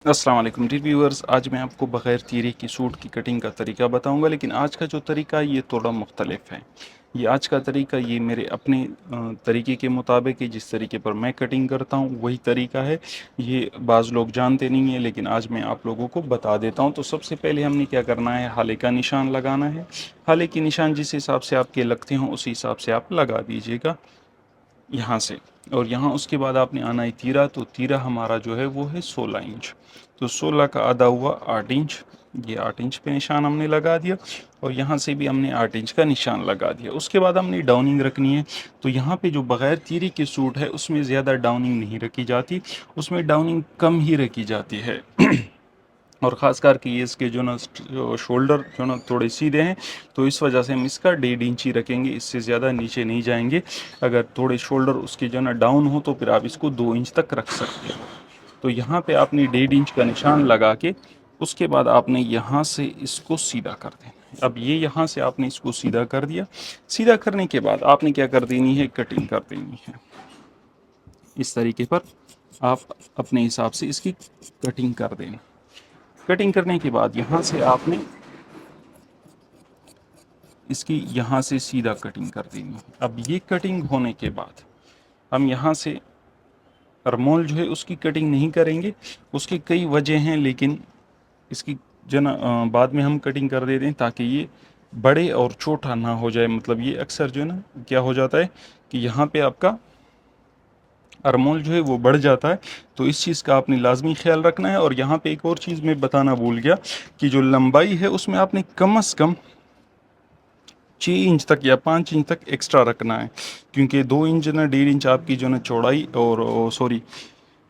अस्सलाम वालेकुम रिव्यूअर्स। आज मैं आपको बग़ैर तीरे की सूट की कटिंग का तरीका बताऊंगा, लेकिन आज का जो तरीका है ये थोड़ा मुख्तलिफ है। ये आज का तरीका ये मेरे अपने तरीके के मुताबिक है। जिस तरीके पर मैं कटिंग करता हूँ वही तरीका है। ये बाज़ लोग जानते नहीं हैं, लेकिन आज मैं आप लोगों को बता देता हूँ। तो सबसे पहले हमने क्या करना है, हाले का निशान लगाना है। हाले के निशान जिस हिसाब से आपके लगते हों उसी हिसाब से आप लगा दीजिएगा यहाँ से। और यहाँ उसके बाद आपने आना है तीरा। तो तीरा हमारा जो है वो है 16 इंच। तो 16 का आधा हुआ 8 इंच। ये 8 इंच पे निशान हमने लगा दिया और यहाँ से भी हमने 8 इंच का निशान लगा दिया। उसके बाद हमने डाउनिंग रखनी है। तो यहाँ पे जो बग़ैर तीरे के सूट है उसमें ज़्यादा डाउनिंग नहीं रखी जाती, उसमें डाउनिंग कम ही रखी जाती है। और ख़ास कर के ये इसके जो ना शोल्डर जो ना थोड़े सीधे हैं, तो इस वजह से हम इसका 1.5 इंच ही रखेंगे, इससे ज़्यादा नीचे नहीं जाएंगे। अगर थोड़े शोल्डर उसके जो ना डाउन हो तो फिर आप इसको 2 इंच तक रख सकते हो। तो यहाँ पे आपने 1.5 इंच का निशान लगा के उसके बाद आपने यहाँ से इसको सीधा कर देना है। अब ये यहाँ से आपने इसको सीधा कर दिया। सीधा करने के बाद आपने क्या कर देनी है, कटिंग कर देनी है। इस तरीके पर आप अपने हिसाब से इसकी कटिंग कर देना। कटिंग करने के बाद यहाँ से आपने इसकी यहाँ से सीधा कटिंग कर देनी है। अब ये कटिंग होने के बाद हम यहाँ से अरमोल जो है उसकी कटिंग नहीं करेंगे। उसकी कई वजह हैं, लेकिन इसकी जो ना बाद में हम कटिंग कर देते हैं ताकि ये बड़े और छोटा ना हो जाए। मतलब ये अक्सर जो है ना क्या हो जाता है कि यहाँ पे आपका अरमोल जो है वो बढ़ जाता है। तो इस चीज़ का आपने लाजमी ख्याल रखना है। और यहाँ पे एक और चीज़ मैं बताना भूल गया कि जो लंबाई है उसमें आपने कम से कम 6 इंच तक या 5 इंच तक एक्स्ट्रा रखना है, क्योंकि 2 इंच ना 1.5 इंच आपकी जो ना चौड़ाई और सॉरी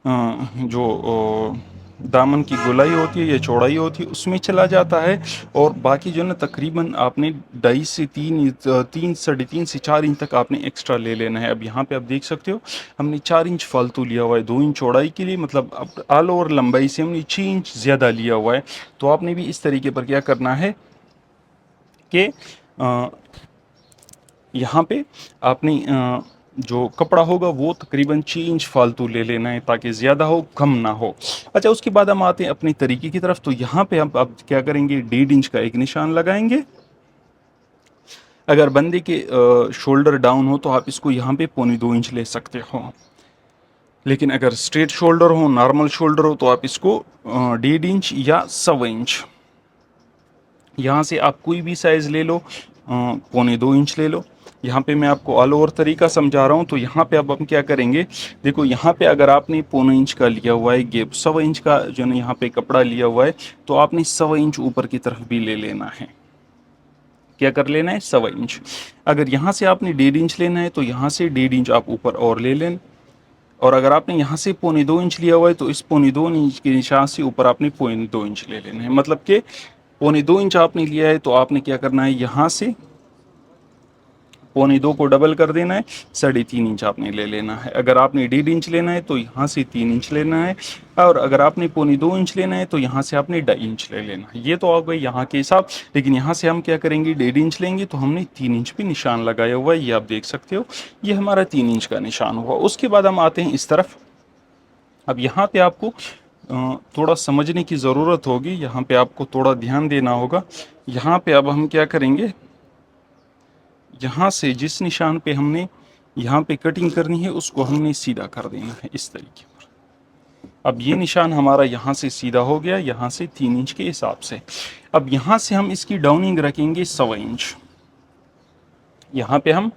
जो दामन की गोलाई होती है या चौड़ाई होती है उसमें चला जाता है। और बाकी जो ना तकरीबन आपने 2.5 से 3 3 साढ़े 3 से 4 इंच तक आपने एक्स्ट्रा ले लेना है। अब यहाँ पे आप देख सकते हो हमने 4 इंच फालतू लिया हुआ है 2 इंच चौड़ाई के लिए। मतलब अब ऑल ओवर लंबाई से हमने 6 इंच ज़्यादा लिया हुआ है। तो आपने भी इस तरीके पर क्या करना है कि यहाँ पे आपने जो कपड़ा होगा वो तकरीबन 6 इंच फालतू ले लेना है ताकि ज़्यादा हो कम ना हो। अच्छा, उसके बाद हम आते हैं अपनी तरीके की तरफ। तो यहाँ पे हम अब क्या करेंगे, 1.5 इंच का एक निशान लगाएंगे। अगर बंदे के शोल्डर डाउन हो तो आप इसको यहाँ पे 1.25 इंच ले सकते हो। लेकिन अगर स्ट्रेट शोल्डर हो, नॉर्मल शोल्डर हो, तो आप इसको 1.5 इंच या 1.25 इंच, यहाँ से आप कोई भी साइज़ ले लो, 1.25 इंच ले लो। यहाँ पे मैं आपको ऑल ओवर तरीका समझा रहा हूँ। तो यहाँ पे अब हम क्या करेंगे, देखो यहाँ पे अगर आपने 1.25 इंच का लिया हुआ है गेप, 1.25 इंच का जो है यहाँ पे कपड़ा लिया हुआ है, तो आपने 1.25 इंच ऊपर की तरफ भी ले लेना है। क्या कर लेना है, 1.25 इंच। अगर यहाँ से आपने 1.5 इंच लेना है तो यहाँ से 1.5 इंच आप ऊपर और ले लें। और अगर आपने यहाँ से 2.25 इंच लिया हुआ है तो इस 2.25 इंच के निशान से ऊपर आपने 2.2 इंच ले लेना है। मतलब कि 2.25 इंच आपने लिया है तो आपने क्या करना है, यहाँ से 2.25 को डबल कर देना है, 3.5 इंच आपने ले लेना है। अगर आपने 1.5 इंच लेना है तो यहाँ से 3 इंच लेना है। और अगर आपने 2.25 इंच लेना है तो यहाँ से आपने 2.5 इंच ले लेना है। ये तो आ गई यहाँ के हिसाब। लेकिन यहाँ से हम क्या करेंगे, 1.5 इंच लेंगे तो हमने 3 इंच पे निशान लगाया हुआ है, ये आप देख सकते हो। ये हमारा 3 इंच का निशान हुआ। उसके बाद हम आते हैं इस तरफ। अब यहाँ पे आपको थोड़ा समझने की ज़रूरत होगी, यहाँ पे आपको थोड़ा ध्यान देना होगा। यहाँ पे अब हम क्या करेंगे, यहाँ से जिस निशान पे हमने यहाँ पे कटिंग करनी है उसको हमने सीधा कर देना है इस तरीके पर। अब ये निशान हमारा यहाँ से सीधा हो गया, यहाँ से 3 इंच के हिसाब से। अब यहाँ से हम इसकी डाउनिंग रखेंगे 1.25 इंच। यहाँ पे हम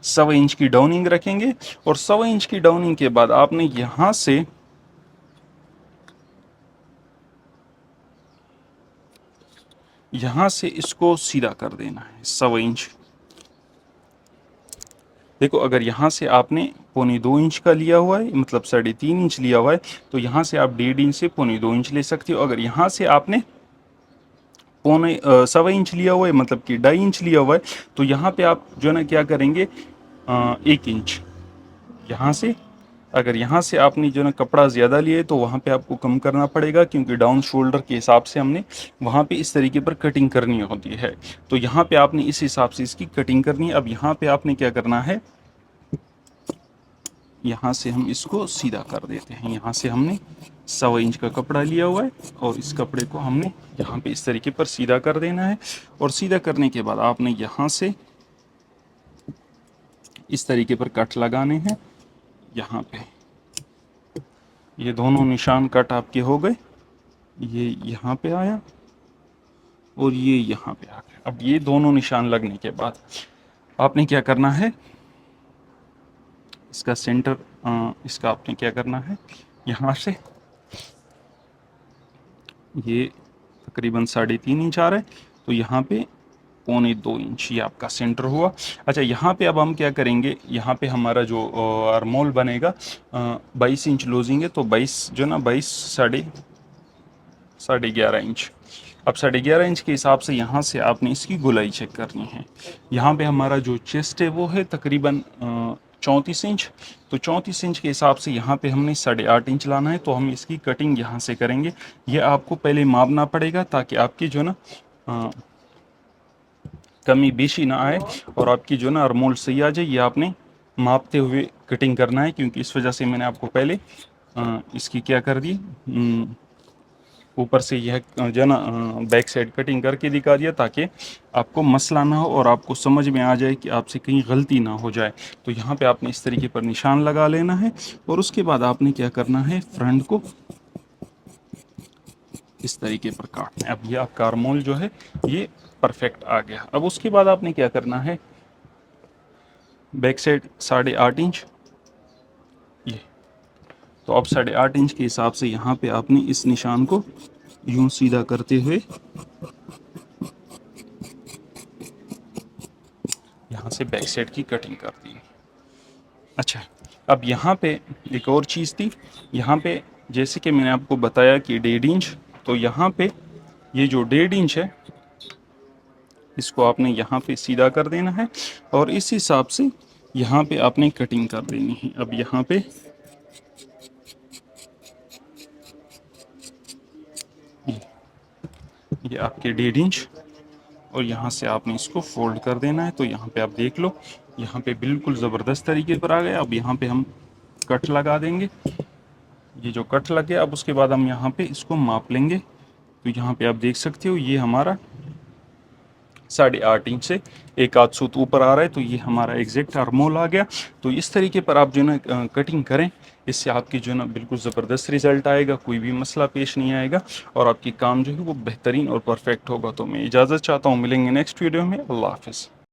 1.25 इंच की डाउनिंग रखेंगे। और 1.25 इंच की डाउनिंग के बाद आपने यहाँ से इसको सीधा कर देना है 1.25 इंच। देखो, अगर यहाँ से आपने 2.25 इंच का लिया हुआ है, मतलब 3.5 इंच लिया हुआ है, तो यहाँ से आप 1.5 इंच से 2.25 इंच ले सकते हो। अगर यहाँ से आपने 1.25 इंच लिया हुआ है, मतलब कि 2.5 इंच लिया हुआ है, तो यहाँ पे आप जो है ना क्या करेंगे, 1 इंच यहाँ से। अगर यहाँ से आपने जो ना कपड़ा ज़्यादा लिया है तो वहाँ पे आपको कम करना पड़ेगा, क्योंकि डाउन शोल्डर के हिसाब से हमने वहाँ पे इस तरीके पर कटिंग करनी होती है। तो यहाँ पे आपने इस हिसाब से इसकी कटिंग करनी है। अब यहाँ पे आपने क्या करना है, यहाँ से हम इसको सीधा कर देते हैं। यहाँ से हमने 1.25 इंच का कपड़ा लिया हुआ है और इस कपड़े को हमने यहाँ पे इस तरीके पर सीधा कर देना है। और सीधा करने के बाद आपने यहाँ से इस तरीके पर कट लगाने हैं। यहाँ पे ये दोनों निशान कट आपके हो गए, ये यहाँ पे आया और ये यहाँ पे आ गया। अब ये दोनों निशान लगने के बाद आपने क्या करना है, इसका सेंटर, इसका आपने क्या करना है, यहाँ से ये तकरीबन 3.5 इंच आ रहा है, तो यहाँ पे 1.25 इंच ये आपका सेंटर हुआ। अच्छा, यहाँ पे अब हम क्या करेंगे, यहाँ पे हमारा जो आर्मोल बनेगा 22 इंच लूजिंग है, तो 22 जो ना 22 साढ़े 11 इंच। अब 11.5 इंच के हिसाब से यहाँ से आपने इसकी गोलाई चेक करनी है। यहाँ पे हमारा जो चेस्ट है वो है तकरीबन 34 इंच, तो 34 इंच के हिसाब से यहाँ पे हमने 8.5 इंच लाना है। तो हम इसकी कटिंग यहाँ से करेंगे। ये आपको पहले मापना पड़ेगा ताकि आपकी जो ना कमी बेशी ना आए और आपकी जो ना आर्मोल सही आ जाए। ये आपने मापते हुए कटिंग करना है, क्योंकि इस वजह से मैंने आपको पहले इसकी क्या कर दी, ऊपर से यह जो ना बैक साइड कटिंग करके दिखा दिया, ताकि आपको मसला ना हो और आपको समझ में आ जाए कि आपसे कहीं गलती ना हो जाए। तो यहाँ पे आपने इस तरीके पर निशान लगा लेना है और उसके बाद आपने क्या करना है, फ्रंट को इस तरीके पर काटना है। अब ये आपका आर्मोल जो है ये परफेक्ट आ गया। अब उसके बाद आपने क्या करना है, बैक साइड 8.5 इंच, ये तो अब 8.5 इंच के हिसाब से यहाँ पे आपने इस निशान को यूं सीधा करते हुए यहाँ से बैक साइड की कटिंग कर दी। अच्छा, अब यहाँ पे एक और चीज़ थी, यहाँ पे जैसे कि मैंने आपको बताया कि 1.5 इंच, तो यहाँ पे ये जो 1.5 इंच है इसको आपने यहाँ पे सीधा कर देना है और इस हिसाब से यहाँ पे आपने कटिंग कर देनी है। अब यहाँ पे ये आपके 1.5 इंच और यहाँ से आपने इसको फोल्ड कर देना है। तो यहाँ पे आप देख लो, यहाँ पे बिल्कुल ज़बरदस्त तरीके पर आ गया। अब यहाँ पे हम कट लगा देंगे। ये जो कट लग गया, अब उसके बाद हम यहाँ पे इसको माप लेंगे। तो यहाँ पे आप देख सकते हो ये हमारा 8.5 इंच से एक आध सूत ऊपर आ रहा है, तो ये हमारा एग्जैक्ट आर्मोल आ गया। तो इस तरीके पर आप जो ना कटिंग करें, इससे आपकी जो ना बिल्कुल ज़बरदस्त रिजल्ट आएगा, कोई भी मसला पेश नहीं आएगा और आपकी काम जो है वो बेहतरीन और परफेक्ट होगा। तो मैं इजाज़त चाहता हूँ, मिलेंगे नेक्स्ट वीडियो में। अल्लाह हाफ़िज़।